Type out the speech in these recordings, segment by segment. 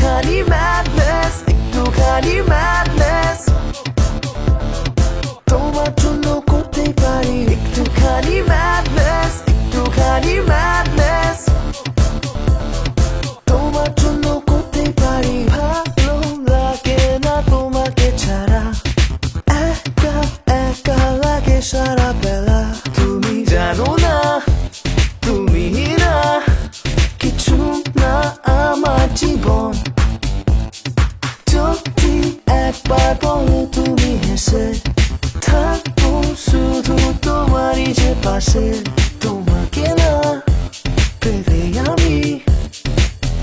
একটুখানি madness, একটুখানি madness তোমার জন্য করতেই পারি একটুখানি madness, একটুখানি madness তোমার জন্য করতেই পারি ভালো লাগে না তোমাকে ছাড়া একা একা লাগে সারা বেলা তুমি জানো না তুমি না কিছু না আমার জীবন যদি একবার বলো তুমি হেসে থাকবো শুধু তোমারই যে পাশে তোমাকে না পেলে আমি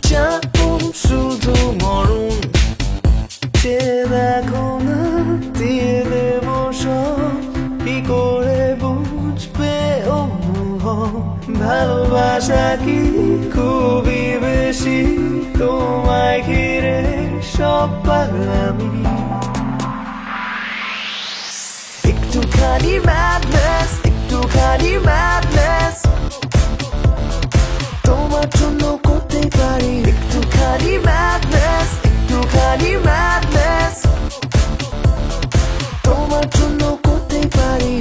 যাবো শুধু মরণ যে দেখো না দিয়ে দেবো সব কি করে বুঝবে অনুভব ভালোবাসা কি খুবই বেশি তোমায় ঘিরে সব পাগলামি একটুখানি madness, একটুখানি madness তোমার জন্য করতেই পারি একটুখানি madness, একটুখানি madness তোমার জন্য করতেই পারি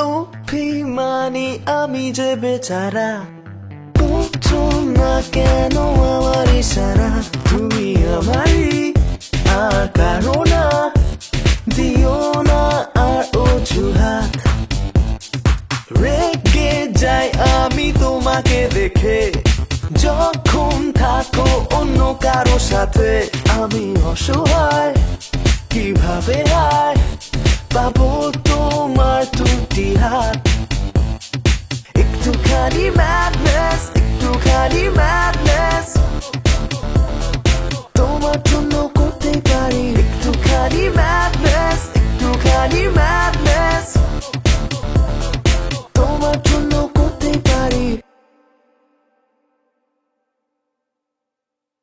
অভিমানী আমি যে বেচারা বুঝছো না কেন আমার ইশারা তুমি আমারই আর কারো না দিও না আর অজুহাত রেগে যাই আমি তোমাকে দেখে যখন থাকো অন্য কারো সাথে আমি অসহায় কিভাবে আয় পাবো তোমার দুটি হাত একটুখানি madness, একটুখানি madness